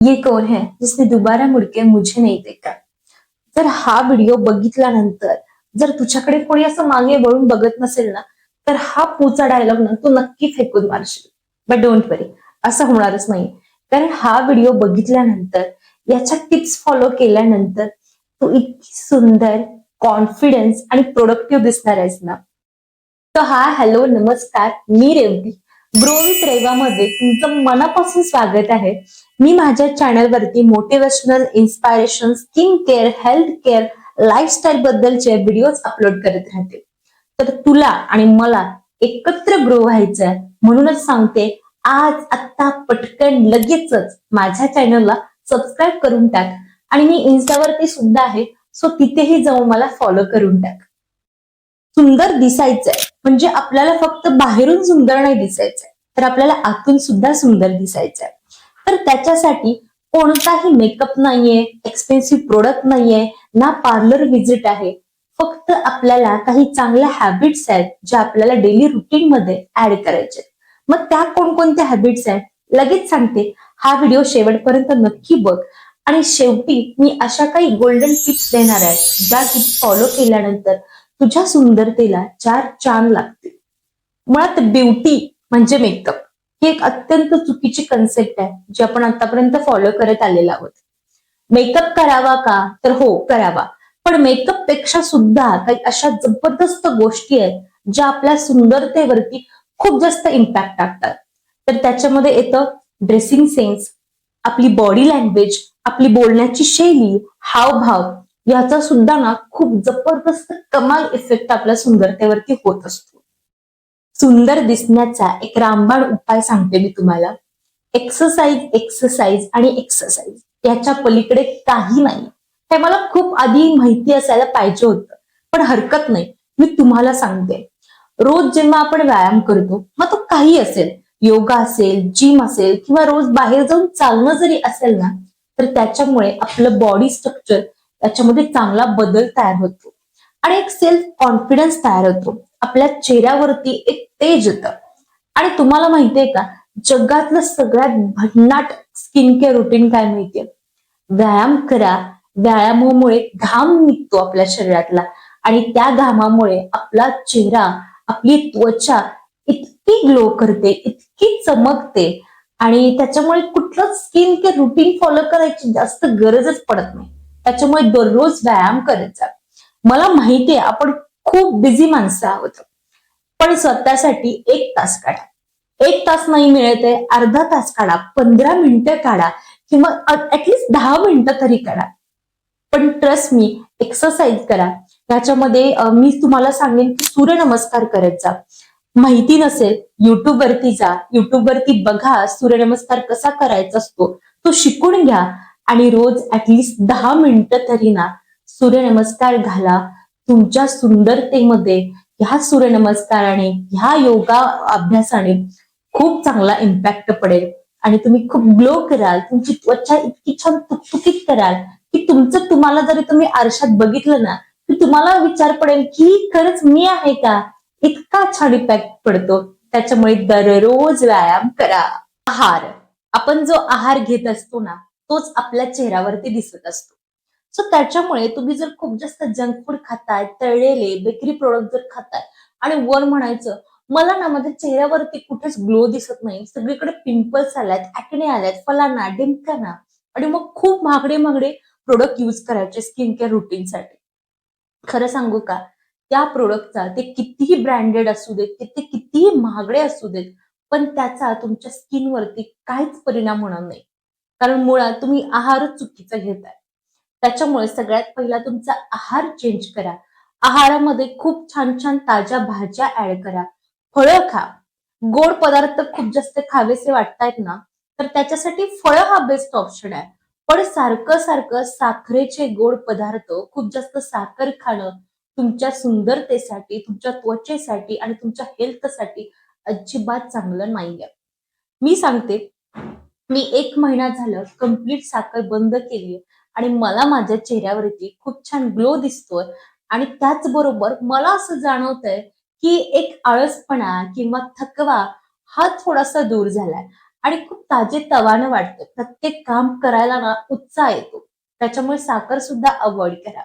ये कौन है जिसने दोबारा मुड़के मुझे नहीं देखा. जर हा व्हिडिओ बघितल्यानंतर जर तुझ्याकडे कोणी असं मागे वळून बघत नसेल ना, तर हा पुढचा डायलॉग ना तू नक्की फेकून मारशील. बट डोंट वरी, असं होणारच नाही. कारण हा व्हिडिओ बघितल्यानंतर, याच्या टिप्स फॉलो केल्यानंतर तू इतकी सुंदर, कॉन्फिडन्स आणि प्रोडक्टिव्ह दिसणार आहेस ना. तर हॅलो, नमस्कार. मी रेवती. ग्रो विथ रेवामध्ये तुमचं मनापासून स्वागत आहे. मी माझ्या चॅनलवरती motivational, inspiration, skin care, health care, lifestyle बद्दलचे व्हिडिओज अपलोड करत राहते. तर तुला आणि मला एकत्र ग्रो व्हायचंय म्हणूनच सांगते, आज आत्ता पटकन लगेचच माझ्या चॅनलला सबस्क्राईब करून टाक. आणि मी इन्स्टावरती सुद्धा आहे, सो तिथेही जाऊन मला फॉलो करून टाक. सुंदर दिसायचंय म्हणजे आपल्याला फक्त बाहेरून सुंदर नाही दिसायचंय, तर आपल्याला आतून सुद्धा सुंदर दिसायचंय. तर त्याच्यासाठी कोणताही मेकअप नाहीये, एक्सपेन्सिव्ह प्रोडक्ट नाहीये, ना पार्लर व्हिजिट आहे. फक्त आपल्याला काही चांगल्या हॅबिट्स आहेत ज्या आपल्याला डेली रुटीन मध्ये ऍड करायचे. मग त्या कोणकोणत्या हॅबिट्स आहेत लगेच सांगते. हा व्हिडिओ शेवटपर्यंत नक्की बघ. आणि शेवटी मी अशा काही गोल्डन टिप्स देणार आहे, ज्या टिप्स फॉलो केल्यानंतर तुझ्या सुंदरतेला चार चांद लागतील. मुळात ब्युटी म्हणजे मेकअप ही एक अत्यंत चुकीची कन्सेप्ट आहे, जी आपण आतापर्यंत फॉलो करत आलेलो आहोत. मेकअप करावा का, तर हो करावा. पण मेकअप पेक्षा सुद्धा काही अशा जबरदस्त गोष्टी आहेत ज्या आपल्या सुंदरतेवरती खूप जास्त इम्पॅक्ट टाकतात. तर त्याच्यामध्ये येतं ड्रेसिंग सेन्स, आपली बॉडी लँग्वेज, आपली बोलण्याची शैली, हावभाव, याचा सुद्धा ना खूप जबरदस्त कमाल इफेक्ट आपल्या सुंदरतेवरती होत असतो. सुंदर दिसण्याचा एक रामबाण उपाय सांगते मी तुम्हाला. एक्सरसाइज, एक्सरसाइज आणि एक्सरसाइज, याच्या पलीकडे काही नाही. हे मला खूप आधी माहिती असायला पाहिजे होतं, पण हरकत नाही, मी तुम्हाला सांगते. रोज जेव्हा आपण व्यायाम करतो, मग तो काही असेल, योगा असेल, जिम असेल किंवा रोज बाहेर जाऊन चालणं जरी असेल ना, तर त्याच्यामुळे आपलं बॉडी स्ट्रक्चर, त्याच्यामध्ये चांगला बदल तयार होतो आणि एक सेल्फ कॉन्फिडन्स तयार होतो. आपल्या चेहऱ्यावरती एक तेज येतं. आणि तुम्हाला माहितीये का, जगातलं सगळ्यात भन्नाट स्किन केअर रुटीन काय माहितीये? व्यायाम करा. व्यायामामुळे घाम निघतो आपल्या शरीरातला आणि त्या घामामुळे आपला चेहरा, आपली त्वचा इतकी ग्लो करते, इतकी चमकते आणि त्याच्यामुळे कुठलं स्किन केअर रुटीन फॉलो करायची जास्त गरजच पडत नाही. त्याच्यामुळे दररोज व्यायाम करत जा. मला माहितीये आपण खूप बिझी माणसं आहोत, पण स्वतःसाठी 1 तास काढा. 1 तास नाही मिळत आहे, अर्धा तास काढा, 15 मिनिटं काढा किंवा ऍटलीस्ट 10 मिनिटं तरी काढा. पण ट्रस्ट मी, एक्सरसाइज करा. त्याच्यामध्ये मी तुम्हाला सांगेन की सूर्यनमस्कार करत जा. माहिती नसेल, युट्यूब वरती जा, युट्यूब वरती बघा सूर्यनमस्कार कसा करायचा असतो, तो शिकून घ्या आणि रोज ऍटलीस्ट 10 मिनिटं तरी ना सूर्यनमस्कार घाला. तुमच्या सुंदरतेमध्ये ह्या सूर्यनमस्काराने, ह्या योगा अभ्यासाने खूप चांगला इम्पॅक्ट पडेल आणि तुम्ही खूप ग्लो कराल. तुमची त्वचा इतकी छान तुकतुकीत कराल की तुमचं तुम्हाला जरी तुम्ही आरशात बघितलं ना, की तुम्हाला विचार पडेल की खरंच मी आहे का. इतका छान इम्पॅक्ट पडतो. त्याच्यामुळे दररोज व्यायाम करा. आहार, आपण जो आहार घेत असतो ना, तोच आपल्या चेहऱ्यावरती दिसत असतो. सो त्याच्यामुळे तुम्ही जर खूप जास्त जंक फूड खाताय, तळलेले बेकरी प्रोडक्ट जर खाताय आणि वर म्हणायचं मला ना माझ्या चेहऱ्यावरती कुठेच ग्लो दिसत नाही, सगळीकडे पिंपल्स आल्यात, ऍक्ने आल्यात, फलाना डिमकाना, आणि मग खूप महागडे महागडे प्रोडक्ट युज करायचे स्किन केअर रुटीनसाठी. खरं सांगू का, त्या प्रोडक्टचा ते कितीही ब्रँडेड असू देत, ते कितीही महागडे असू देत, पण त्याचा तुमच्या स्किनवरती काहीच परिणाम होणार नाही. कारण मुळात तुम्ही आहारच चुकीचा घेताय. त्याच्यामुळे सगळ्यात पहिला तुमचा आहार चेंज करा. आहारामध्ये खूप छान छान ताज्या भाज्या ऍड करा. फळं खा. गोड पदार्थ खूप जास्त खावेसे वाटतायत ना, तर त्याच्यासाठी फळं हा बेस्ट ऑप्शन आहे. पण सारखं सारखं साखरेचे गोड पदार्थ, खूप जास्त साखर खाणं तुमच्या सुंदरतेसाठी, तुमच्या त्वचेसाठी आणि तुमच्या हेल्थसाठी अजिबात चांगलं नाहीये. मी सांगते, मी 1 महिना झालं कंप्लीट साखर बंद केली आणि मला माझ्या चेहऱ्यावरती खूप छान ग्लो दिसतोय. आणि त्याचबरोबर मला असं जाणवतंय की एक आळसपणा किंवा थकवा हा थोडासा दूर झालाय. आणि खूप ताजेतवानं वाटतं. प्रत्येक काम करायला ना उत्साह येतो. त्याच्यामुळे साखर सुद्धा अव्हॉइड करा.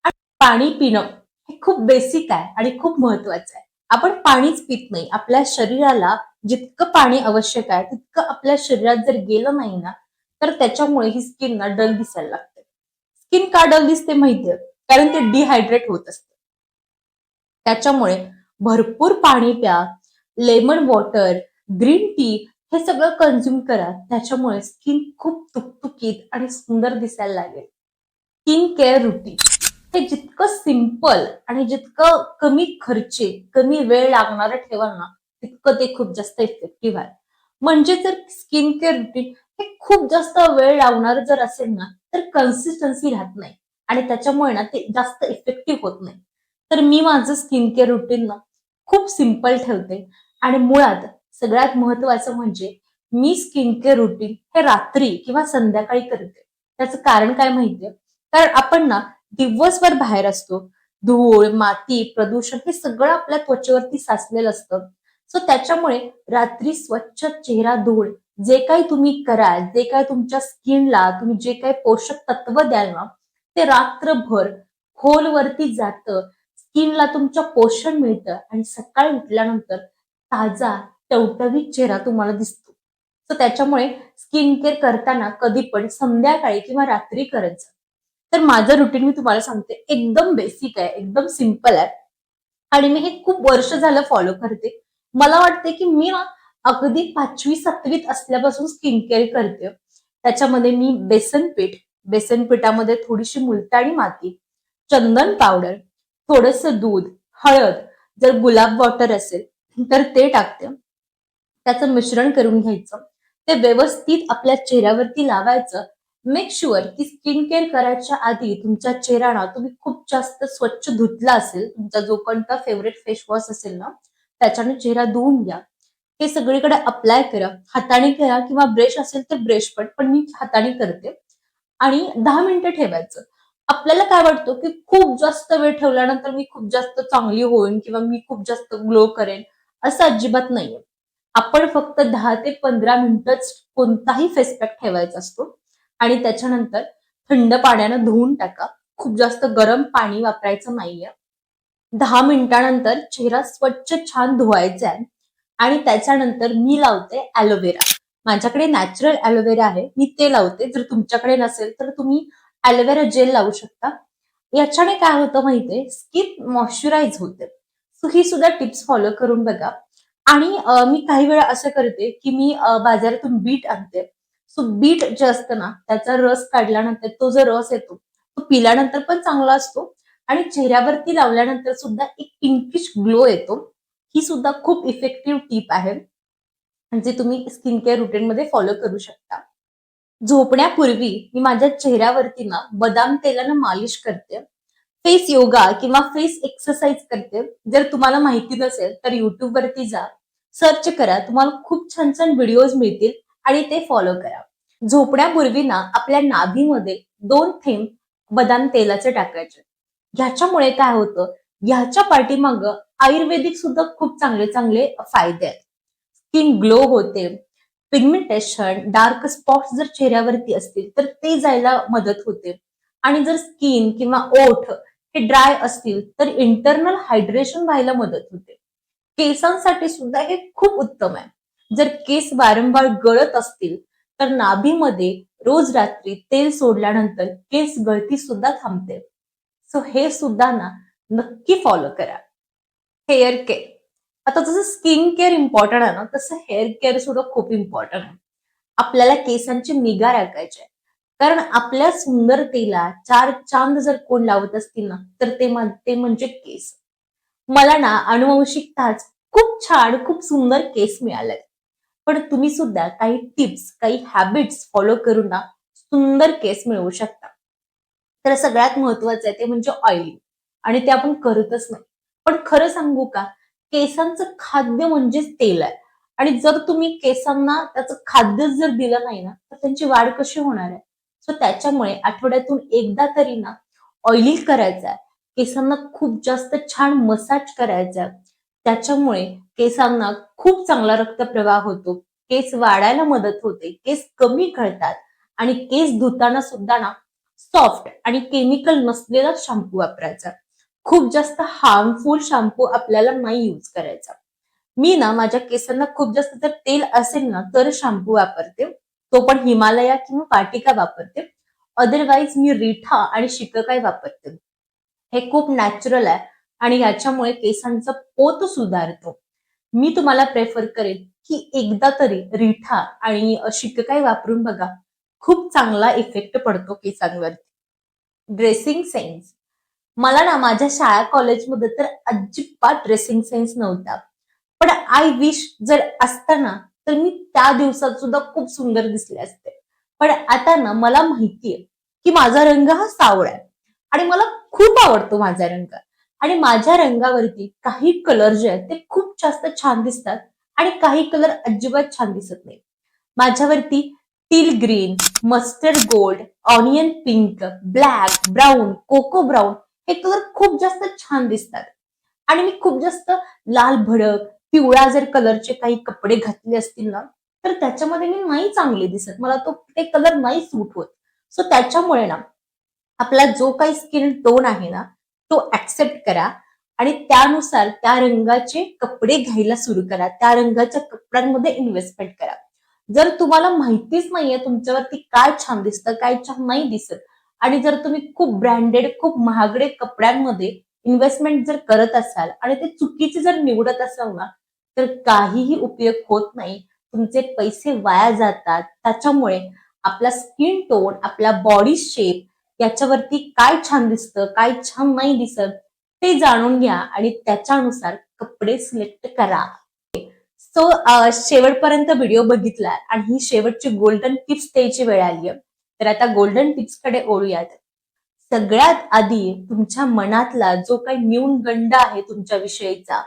आणि पाणी पिणं हे खूप बेसिक आहे आणि खूप महत्वाचं आहे. आपण पाणीच पित नाही. आपल्या शरीराला जितकं पाणी आवश्यक आहे तितकं आपल्या शरीरात जर गेलं नाही ना, तर त्याच्यामुळे ही स्किन ना डल दिसायला लागते. स्किन का डल दिसते माहितीये? कारण ते डिहायड्रेट होत असते. त्याच्यामुळे भरपूर पाणी प्या, लेमन वॉटर, ग्रीन टी हे सगळं कन्झ्युम करा. त्याच्यामुळे स्किन खूप तुकतुकीत आणि सुंदर दिसायला लागेल. स्किन केअर रुटीन हे जितकं सिंपल आणि जितकं कमी खर्चिक, कमी वेळ लागणारं ठेवाल ना, तितकं ते खूप जास्त इफेक्टिव्ह आहे. म्हणजे जर स्किन केअर रुटीन हे खूप जास्त वेळ लावणारं जर असेल ना, तर कन्सिस्टन्सी राहत नाही आणि त्याच्यामुळे ना ते जास्त इफेक्टिव्ह होत नाही. तर मी माझं स्किन केअर रुटीन ना खूप सिंपल ठेवते आणि मुळात सगळ्यात महत्वाचं म्हणजे मी स्किन केअर रुटीन हे रात्री किंवा संध्याकाळी करते. त्याचं कारण काय माहितीये? कारण आपण ना दिवसभर बाहेर असतो. धूळ, माती, प्रदूषण हे सगळं आपल्या त्वचेवरती साचलेलं असतं. सो त्याच्यामुळे रात्री स्वच्छ चेहरा धुवून जे काही तुम्ही कराल, जे काही तुमच्या स्किनला तुम्ही जे काही पोषक तत्व द्याल ना, ते रात्रभर खोलवरती जातं. स्किनला तुमच्या पोषण मिळतं आणि सकाळी उठल्यानंतर ताजा, टवटवीत चेहरा तुम्हाला दिसतो. सो त्याच्यामुळे स्किन केअर करताना कधी पण संध्याकाळी किंवा रात्री करत जा. तर माझं रुटीन मी तुम्हाला सांगते, एकदम बेसिक आहे, एकदम सिंपल आहे आणि मी हे खूप वर्ष झालं फॉलो करते. मला वाटते की मी ना अगदी 5वी-7वीत असल्यापासून स्किन केअर करते. त्याच्यामध्ये मी बेसन पिठामध्ये थोडीशी मुलतानी माती, चंदन पावडर, थोडंसं दूध, हळद, जर गुलाब वॉटर असेल तर ते टाकते. त्याचं मिश्रण करून घ्यायचं. ते व्यवस्थित आपल्या चेहऱ्यावरती लावायचं. मेक शुअर की स्किन केअर करायच्या आधी तुमचा चेहरा ना तुम्ही खूप जास्त स्वच्छ धुतला असेल. तुमचा जो कोणता फेवरेट फेस वॉश असेल ना, त्याच्याने चेहरा धुवून घ्या. हे सगळीकडे अप्लाय करा. हाताने करा किंवा ब्रश असेल तर ब्रश पण मी हाताने करते. आणि 10 मिनिटं ठेवायचं. आपल्याला काय वाटतं, की खूप जास्त वेळ ठेवल्यानंतर मी खूप जास्त चांगली होईन किंवा मी खूप जास्त ग्लो करेन, असं अजिबात नाहीये. आपण फक्त 10 ते 15 मिनिटंच कोणताही फेस पॅक ठेवायचा असतो आणि त्याच्यानंतर थंड पाण्यानं धुवून टाका. खूप जास्त गरम पाणी वापरायचं नाहीये. 10 मिनिटानंतर चेहरा स्वच्छ छान धुवायचा आहे आणि त्याच्यानंतर मी लावते ॲलोव्हेरा. माझ्याकडे नॅचरल ॲलोव्हेरा आहे. मी ते लावते. जर तुमच्याकडे नसेल तर तुम्ही ॲलोव्हेरा जेल लावू शकता. याच्याने काय होतं माहितीये, स्किन मॉइश्चराइज होते. सो ही सुद्धा टिप्स फॉलो करून बघा. आणि मी काही वेळा असं करते, की मी बाजारातून बीट आणते. सो बीट जे असतं ना, त्याचा रस काढल्यानंतर तो जो रस येतो, तो पिल्यानंतर पण चांगला असतो आणि चेहऱ्यावरती लावल्यानंतर सुद्धा एक पिंकिश ग्लो येतो. ही सुद्धा खूप इफेक्टिव्ह टिप आहे, म्हणजे तुम्ही स्किन केअर रुटीनमध्ये फॉलो करू शकता. झोपण्यापूर्वी मी माझ्या चेहऱ्यावरती ना बदाम तेलानं मालिश करते. फेस योगा किंवा फेस एक्सरसाइज करते. जर तुम्हाला माहिती नसेल तर YouTube वरती जा, सर्च करा. तुम्हाला खूप छान छान व्हिडिओज मिळतील आणि ते फॉलो करा. झोपण्यापूर्वी ना आपल्या नाभीमध्ये 2 थेंब बदाम तेलाचे टाकायचे. ह्याच्यामुळे काय होतं, ह्याच्या पाठीमागं आयुर्वेदिक सुद्धा खूप चांगले चांगले फायदे आहेत. स्किन ग्लो होते, पिगमेंटेशन, डार्क स्पॉट्स जर चेहऱ्यावरती असतील तर ते जायला मदत होते आणि जर स्किन किंवा ओठ हे ड्राय असतील तर इंटरनल हायड्रेशन व्हायला मदत होते. केसांसाठी सुद्धा हे खूप उत्तम आहे. जर केस वारंवार गळत असतील तर नाभीमध्ये रोज रात्री तेल सोडल्यानंतर केस गळती सुद्धा थांबते. सो हे सुद्धा ना नक्की फॉलो करा. Hair care. आता जसं स्किन केअर इम्पॉर्टंट आहे ना, तसं हेअर केअर सुद्धा खूप इम्पॉर्टंट आहे. आपल्याला केसांची निगा राखायची आहे. कारण आपल्या सुंदरतेला 4 चांद जर कोण लावत असतील ना, तर ते म्हणजे केस. मला ना अनुवंशिकताच खूप छान, खूप सुंदर केस मिळालेत. पण तुम्ही सुद्धा काही टिप्स, काही हॅबिट्स फॉलो करून ना सुंदर केस मिळवू शकता. तर सगळ्यात महत्वाचं आहे ते म्हणजे ऑइलिंग आणि ते आपण करतच नाही. पण खरं सांगू का, केसांचं खाद्य म्हणजेच तेल आहे आणि जर तुम्ही केसांना त्याचं खाद्यच जर दिलं नाही ना, तर त्यांची वाढ कशी होणार आहे? सो त्याच्यामुळे आठवड्यातून एकदा तरी ना ऑइलिंग करायचं आहे. केसांना खूप जास्त छान मसाज करायचा आहे. त्याच्यामुळे केसांना खूप चांगला रक्तप्रवाह होतो. केस वाढायला मदत होते, केस कमी गळतात आणि केस धुताना सुद्धा ना सॉफ्ट आणि केमिकल नसलेला शॅम्पू वापरायचा. खूप जास्त हार्मफुल शॅम्पू आपल्याला नाही यूज करायचा. मी ना माझ्या केसांना खूप जास्त जर तेल असेल ना तर शॅम्पू वापरते, तो पण हिमालया किंवा वाटिका वापरते. अदरवाईज मी रिठा आणि शिकाकाई वापरते. हे खूप नॅचरल आहे आणि याच्यामुळे केसांचा पोत सुधारतो. मी तुम्हाला प्रेफर करेन की एकदा तरी रिठा आणि शिकाकाई वापरून बघा, खूप चांगला इफेक्ट पडतो केसांवर. ड्रेसिंग सेन्स, मला ना माझ्या शाळा कॉलेजमध्ये तर अजिबात ड्रेसिंग सेन्स नव्हता. पण आय विश जर असताना तर मी त्या दिवसात सुद्धा खूप सुंदर दिसले असते. पण आता ना मला माहितीये की माझा रंग हा सावळा आहे आणि मला खूप आवडतो माझा रंग. आणि माझ्या रंगावरती काही कलर जे आहेत ते खूप जास्त छान दिसतात आणि काही कलर अजिबात छान दिसत नाही. माझ्यावरती teal green, mustard gold, onion pink, black, brown, coco brown हे कलर खूप जास्त छान दिसतात. आणि मी खूप जास्त लाल भडक, पिवळा जर कलरचे काही कपडे घातले असतील ना तर त्याच्यामध्ये मी नाही चांगले दिसत. मला ते कलर नाही सूट होत. सो त्याच्यामुळे ना आपला जो काही स्किन टोन आहे ना तो ऍक्सेप्ट करा आणि त्यानुसार त्या रंगाचे कपडे घ्यायला सुरू करा. त्या रंगाच्या कपड्यांमध्ये इन्व्हेस्टमेंट करा. जर तुम्हाला माहितीच नाहीये तुमच्यावरती काय छान दिसतं, काय छान नाही दिसत आणि जर तुम्ही खूप ब्रँडेड, खूप महागडे कपड्यांमध्ये इन्व्हेस्टमेंट जर करत असाल आणि ते चुकीचे जर निवडत असाल ना तर काहीही उपयोग होत नाही. तुमचे पैसे वाया जातात. त्याच्यामुळे आपला स्किन टोन, आपला बॉडी शेप याच्यावरती काय छान दिसतं, काय छान नाही दिसत ते जाणून घ्या आणि त्याच्यानुसार कपडे सिलेक्ट करा. सो शेवटपर्यंत व्हिडिओ बघितला आणि ही शेवटची गोल्डन टिप्स द्यायची वेळ आली आहे. तर आता गोल्डन टिप्स कडे ओळूयात. सगळ्यात आधी तुमच्या मनातला जो काही न्यूनगंड आहे तुमच्या विषयीचा,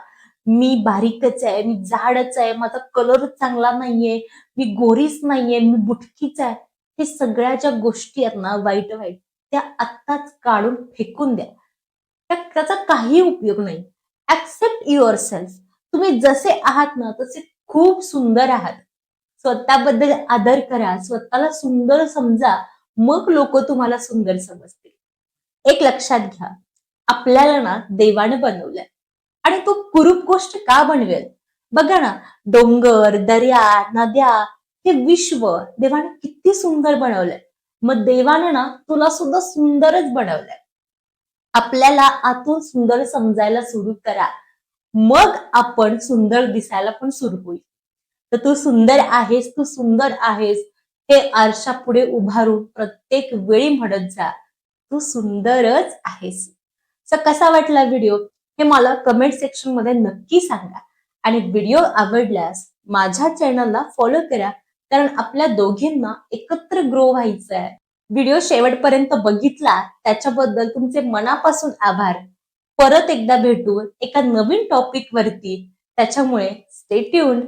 मी बारीकच आहे, मी जाडच आहे, माझा कलर चांगला नाहीये, मी गोरीच नाहीये, मी बुटकीच आहे, हे सगळ्या ज्या गोष्टी आहेत ना वाईट वाईट त्या आत्ताच काढून फेकून द्या. त्याचा काही उपयोग नाही. Accept your self. तुम्ही जसे आहात ना तसे खूप सुंदर आहात. स्वतःबद्दल आदर करा, स्वतःला सुंदर समजा, मग लोक तुम्हाला सुंदर समजतील. एक लक्षात घ्या, आपल्याला ना देवाने बनवलंय आणि तो कुरूप गोष्ट का बनवेल? बघा ना, डोंगर, दर्या, नद्या हे विश्व देवाने किती सुंदर बनवलंय. मग देवाने ना तुला सुद्धा सुंदरच बनवलंय. आपल्याला आतून सुंदर समजायला सुरू करा, मग आपण सुंदर दिसायला पण सुरू होईल. तर तू सुंदर आहेस, तू सुंदर आहेस हे आरशापुढे उभारून प्रत्येक वेळी म्हणत जा, तू सुंदरच आहेस. तर कसा वाटला व्हिडिओ हे मला कमेंट सेक्शन मध्ये नक्की सांगा आणि व्हिडिओ आवडल्यास माझ्या चॅनलला फॉलो करा, कारण आपल्या दोघींना एकत्र ग्रो व्हायचं आहे. व्हिडिओ शेवटपर्यंत बघितला त्याच्याबद्दल तुमचे मनापासून आभार. परत एकदा भेटू एका नवीन टॉपिक वरती. त्याच्यामुळे स्टे ट्यून्ड.